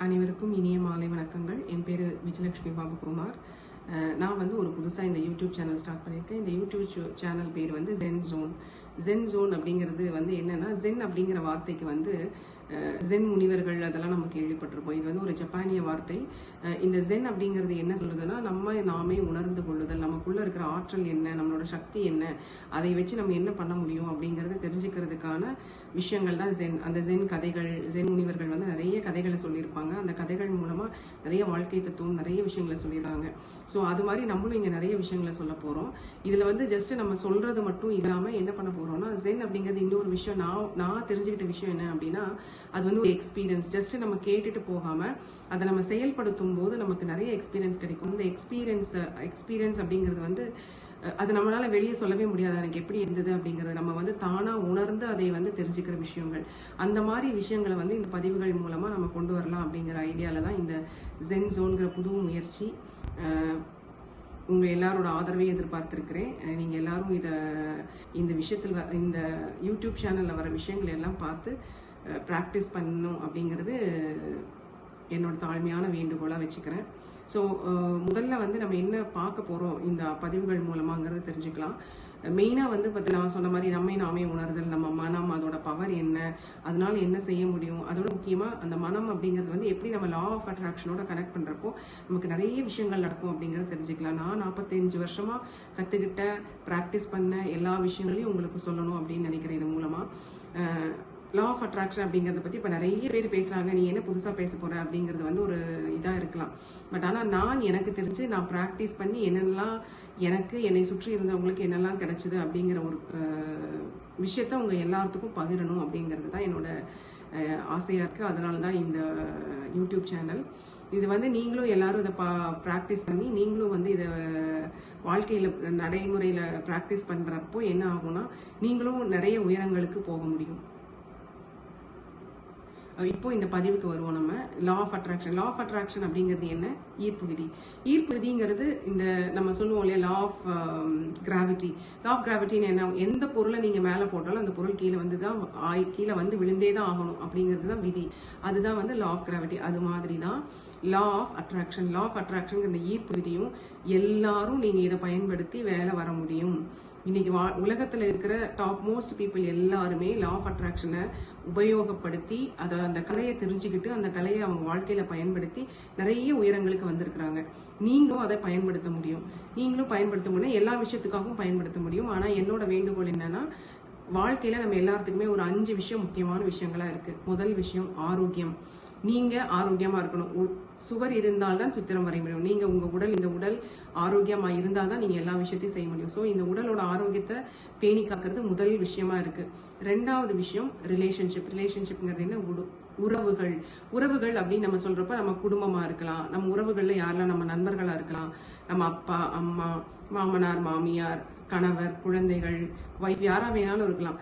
அனைவருக்கும் இனிய மாலை வணக்கங்கள். என் பேர் விஜயலட்சுமி பாபுகுமார். நான் வந்து ஒரு புதுசாக இந்த யூடியூப் சேனல் ஸ்டார்ட் பண்ணியிருக்கேன். இந்த யூடியூப் சேனல் பேர் வந்து ஜென் ஜோன். ஜென் ஜோன் அப்படிங்கிறது வந்து என்னென்னா, ஜென் அப்படிங்கிற வார்த்தைக்கு வந்து ஜென் முனிவர்கள் அதெல்லாம் நம்ம கேள்விப்பட்டிருப்போம். இது வந்து ஒரு ஜப்பானிய வார்த்தை. இந்த ஜென் அப்படிங்கிறது என்ன சொல்லுதுன்னா, நம்ம நாமே உணர்ந்து கொள்ளுதல், நமக்குள்ளே இருக்கிற ஆற்றல் என்ன, நம்மளோட சக்தி என்ன, அதை வச்சு நம்ம என்ன பண்ண முடியும் அப்படிங்கிறத தெரிஞ்சுக்கிறதுக்கான விஷயங்கள் தான் ஜென். அந்த ஜென் கதைகள், ஜென் முனிவர்கள் வந்து நிறைய கதைகளை சொல்லியிருப்பாங்க. அந்த கதைகள் மூலமாக நிறைய வாழ்க்கை தத்துவம், நிறைய விஷயங்களை சொல்லியிருக்காங்க. ஸோ அது மாதிரி நம்மளும் இங்கே நிறைய விஷயங்களை சொல்ல போகிறோம். இதில் வந்து ஜஸ்ட் நம்ம சொல்கிறது மட்டும் இல்லாமல் என்ன பண்ண போகிறோம்னா, ஜென் அப்படிங்கிறது இன்னொரு விஷயம். நான் தெரிஞ்சுக்கிட்ட விஷயம் என்ன அப்படின்னா, அது வந்து ஒரு எக்ஸ்பீரியன்ஸ். ஜஸ்ட் நம்ம கேட்டுட்டு போகாமல் அதை நம்ம செயல்படுத்தும் போது நமக்கு நிறைய எக்ஸ்பீரியன்ஸ் கிடைக்கும். இந்த எக்ஸ்பீரியன்ஸ் அப்படிங்கிறது வந்து அது நம்மளால வெளியே சொல்லவே முடியாது. எனக்கு எப்படி இருந்தது அப்படிங்கிறது நம்ம வந்து தானா உணர்ந்து அதை வந்து தெரிஞ்சுக்கிற விஷயங்கள். அந்த மாதிரி விஷயங்களை வந்து இந்த பதிவுகள் மூலமா நம்ம கொண்டு வரலாம் அப்படிங்கிற ஐடியால தான் இந்த ஜென் ஜோன்கிற புது முயற்சி. உங்க எல்லாரோட ஆதரவை எதிர்பார்த்திருக்கிறேன். நீங்க எல்லாரும் இந்த விஷயத்தில் இந்த யூடியூப் சேனல்ல வர விஷயங்களை எல்லாம் பார்த்து ப்ராக்டிஸ் பண்ணணும் அப்படிங்கிறது என்னோட தாழ்மையான வேண்டுகோளாக வச்சுக்கிறேன். ஸோ முதல்ல வந்து நம்ம என்ன பார்க்க போகிறோம் இந்த பதிவுகள் மூலமாங்கிறத தெரிஞ்சுக்கலாம். மெயினாக வந்து நான் சொன்ன மாதிரி நாமே உணர்தல், நம்ம மனம், அதோட பவர் என்ன, அதனால என்ன செய்ய முடியும், அதோட முக்கியமாக அந்த மனம் அப்படிங்கிறது வந்து எப்படி நம்ம லா ஆஃப் அட்ராக்ஷனோட கனெக்ட் பண்ணுறப்போ நமக்கு நிறைய விஷயங்கள் நடக்கும் அப்படிங்கிறத தெரிஞ்சுக்கலாம். நான் 45 வருஷமாக கற்றுக்கிட்ட, ப்ராக்டிஸ் பண்ண எல்லா விஷயங்களையும் உங்களுக்கு சொல்லணும் அப்படின்னு நினைக்கிறேன். இது மூலமாக லா ஆஃப் அட்ராக்ஷன் அப்படிங்கிறத பற்றி இப்போ நிறைய பேர் பேசுகிறாங்க. நீ என்ன புதுசாக பேச போகிற அப்படிங்கிறது வந்து ஒரு இதாக இருக்கலாம். பட் ஆனால் எனக்கு தெரிஞ்சு நான் ப்ராக்டிஸ் பண்ணி என்னென்னலாம் என்னை சுற்றி இருந்தவங்களுக்கு என்னெல்லாம் கிடைச்சிது அப்படிங்கிற ஒரு விஷயத்த உங்கள் எல்லாத்துக்கும் பகிரணும் அப்படிங்கிறது தான் என்னோட ஆசையாக இருக்குது. அதனால தான் இந்த யூடியூப் சேனல். இது வந்து நீங்களும் எல்லாரும் இதை ப்ராக்டிஸ் பண்ணி நீங்களும் வந்து இதை வாழ்க்கையில் நடைமுறையில் ப்ராக்டிஸ் பண்ணுறப்போ என்ன ஆகும்னா, நீங்களும் நிறைய உயரங்களுக்கு போக முடியும். இப்போ இந்த பதிவுக்கு வருவோம். நம்ம லா ஆஃப் அட்ராக்ஷன் அப்படிங்கிறது என்ன? ஈர்ப்பு விதி. ஈர்ப்பு விதிங்கிறது இந்த நம்ம சொல்லுவோம் இல்லையா, லா ஆஃப் கிராவிட்டின்னு என்ன, எந்த பொருளை நீங்கள் மேலே போட்டாலும் அந்த பொருள் கீழே வந்து விழுந்தே தான் ஆகணும் அப்படிங்கிறது தான் விதி. அதுதான் வந்து லா ஆஃப் கிராவிட்டி. அது மாதிரி தான் லா ஆஃப் அட்ராக்ஷன் இந்த ஈர்ப்பு விதியும் எல்லாரும் நீங்கள் இதை பயன்படுத்தி வேலை வர முடியும். இன்னைக்கு உலகத்தில் இருக்கிற டாப் மோஸ்ட் பீப்புள் எல்லாருமே லா ஆஃப் அட்ராக்ஷனை உபயோகப்படுத்தி அந்த கலையை தெரிஞ்சுக்கிட்டு அந்த கலையை அவங்க வாழ்க்கையில பயன்படுத்தி நிறைய உயரங்களுக்கு வந்திருக்கிறாங்க. நீங்களும் அதை பயன்படுத்த முடியும். எல்லா விஷயத்துக்காகவும் பயன்படுத்த முடியும். ஆனால் என்னோட வேண்டுகோள் என்னன்னா, வாழ்க்கையில நம்ம எல்லாத்துக்குமே ஒரு 5 விஷயம் முக்கியமான விஷயங்களா இருக்கு. முதல் விஷயம் ஆரோக்கியம். நீங்க ஆரோக்கியமா இருக்கணும். சுவர் இருந்தால்தான் சித்திரம் வரைய முடியும். நீங்க இந்த உடல் ஆரோக்கியமா இருந்தால்தான் நீங்க எல்லா விஷயத்தையும் செய்ய முடியும். ஸோ இந்த உடலோட ஆரோக்கியத்தை பேணி காக்கிறது முதல் விஷயமா இருக்கு. 2வது விஷயம் ரிலேஷன்ஷிப்ங்கிறது என்ன? உறவுகள் அப்படின்னு நம்ம சொல்றப்ப நம்ம குடும்பமா இருக்கலாம், நம்ம உறவுகள்ல யாரெல்லாம் நம்ம நண்பர்களா இருக்கலாம், நம்ம அப்பா அம்மா, மாமனார் மாமியார், கணவர், குழந்தைகள், வைஃப், யாரா வேணாலும் இருக்கலாம்.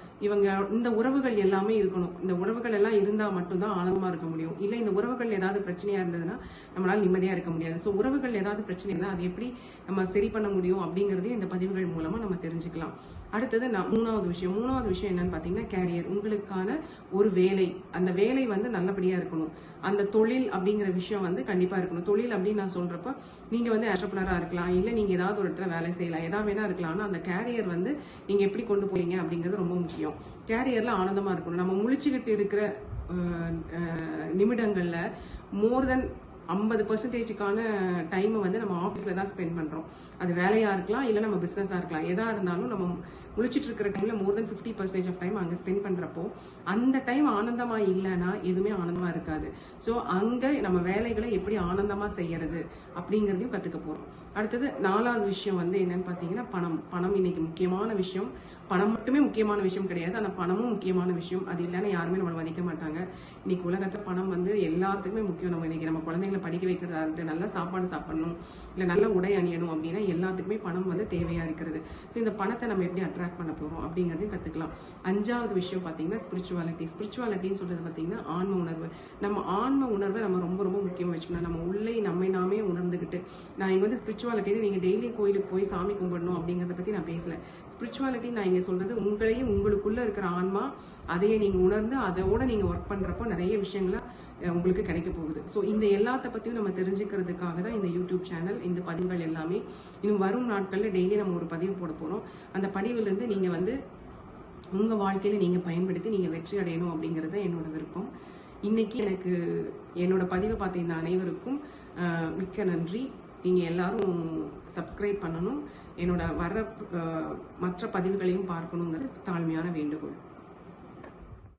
இந்த உறவுகள் எல்லாமே இருக்கணும். இந்த உறவுகள் எல்லாம் இருந்தா மட்டும்தான் ஆனந்தமா இருக்க முடியும். இல்லை இந்த உறவுகள் ஏதாவது பிரச்சனையா இருந்ததுன்னா நம்மளால நிம்மதியா இருக்க முடியாது. ஸோ உறவுகள் ஏதாவது பிரச்சனை இருந்தால் அது எப்படி நம்ம சரி பண்ண முடியும் அப்படிங்கிறதையும் இந்த பதிவுகள் மூலமா நம்ம தெரிஞ்சுக்கலாம். அடுத்தது மூணாவது விஷயம் என்னன்னு பார்த்தீங்கன்னா, கேரியர். உங்களுக்கான ஒரு வேலை, அந்த வேலை வந்து நல்லபடியா இருக்கணும். அந்த தொழில் அப்படிங்கிற விஷயம் வந்து கண்டிப்பா இருக்கணும். தொழில் அப்படின்னு நான் சொல்றப்ப நீங்க வந்து ஆண்டர்பிரனரா இருக்கலாம், இல்லை நீங்க ஏதாவது ஒரு இடத்துல வேலை செய்யலாம், ஏதாவது வேணா இருக்கலாம். ஆனால் அந்த கேரியர் வந்து நீங்க எப்படி கொண்டு போறீங்க அப்படிங்கிறது ரொம்ப முக்கியம். கேரியர்ல ஆனந்தமா இருக்கணும். நம்ம முழிச்சுக்கிட்டு இருக்கிற நிமிடங்கள்ல மோர் தென் 50%க்கான டைமை வந்து நம்ம ஆஃபீஸில் தான் ஸ்பெண்ட் பண்ணுறோம். அது வேலையாக இருக்கலாம், இல்லை நம்ம பிஸ்னஸாக இருக்கலாம். எதாக இருந்தாலும் நம்ம முழிச்சிட்டு இருக்கிற டைமில் மோர் தென் 50% ஆஃப் டைம் அங்கே ஸ்பெண்ட் பண்ணுறப்போ அந்த டைம் ஆனந்தமாக இல்லைன்னா எதுவுமே ஆனந்தமாக இருக்காது. ஸோ அங்கே நம்ம வேலைகளை எப்படி ஆனந்தமாக செய்யறது அப்படிங்கிறதையும் கற்றுக்க போகிறோம். அடுத்தது 4வது விஷயம் வந்து என்னன்னு பார்த்தீங்கன்னா, பணம் இன்னைக்கு முக்கியமான விஷயம். பணம் மட்டுமே முக்கியமான விஷயம் கிடையாது, ஆனால் பணமும் முக்கியமான விஷயம். அது இல்லைன்னா யாருமே நம்மளை மதிக்க மாட்டாங்க. இன்னைக்கு உலகத்தில் பணம் வந்து எல்லாத்துக்குமே முக்கியம். நம்ம குழந்தைங்களை படிக்க வைக்கிறதா இருக்கட்டும், நல்ல சாப்பாடு சாப்பிடணும், இல்லை நல்ல உடை அணியணும் அப்படின்னா எல்லாத்துக்குமே பணம் வந்து தேவையா இருக்கிறது. ஸோ இந்த பணத்தை நம்ம எப்படி அட்ராக்ட் பண்ண போகிறோம் அப்படிங்கிறதையும் கற்றுக்கலாம். 5வது விஷயம் பார்த்தீங்கன்னா ஸ்பிரிச்சுவாலிட்டின்னு சொல்றது பார்த்தீங்கன்னா ஆன்ம உணர்வு. நம்ம ஆன்ம உணர்வை நம்ம ரொம்ப ரொம்ப முக்கியமாக வச்சுக்கணும். நம்ம உள்ளே நாமே உணர்ந்துக்கிட்டு, நான் இங்கே வந்து ஸ்பிரிச்சுவாலிட்டின்னு நீங்கள் டெய்லி கோயிலுக்கு போய் சாமி கும்பிடணும் அப்படிங்கிறத பற்றி நான் பேசல. ஸ்பிரிச்சுவாலிட்டி நான் இங்கே சொல்றது உங்களையும் உங்களுக்குள்ள இருக்கிற ஆன்மா, அதையே நீங்க உணர்ந்து அதோட நீங்க ஒர்க் பண்றப்போ நிறைய விஷயங்களை உங்களுக்கு கிடைக்க போகுது. ஸோ இந்த எல்லாத்த பற்றியும் நம்ம தெரிஞ்சுக்கிறதுக்காக தான் இந்த யூடியூப் சேனல், இந்த பதிவுகள் எல்லாமே. இன்னும் வரும் நாட்களில் டெய்லி நம்ம ஒரு பதிவு போட போகிறோம். அந்த பதிவுலேருந்து நீங்கள் வந்து உங்கள் வாழ்க்கையில் நீங்கள் பயன்படுத்தி நீங்கள் வெற்றி அடையணும் அப்படிங்கிறது தான் என்னோட விருப்பம். இன்னைக்கு எனக்கு என்னோட பதிவை பார்த்த இந்த அனைவருக்கும் மிக்க நன்றி. நீங்கள் எல்லாரும் சப்ஸ்கிரைப் பண்ணணும். என்னோட வர மற்ற பதிவுகளையும் பார்க்கணுங்கிறது தாழ்மையான வேண்டுகோள்.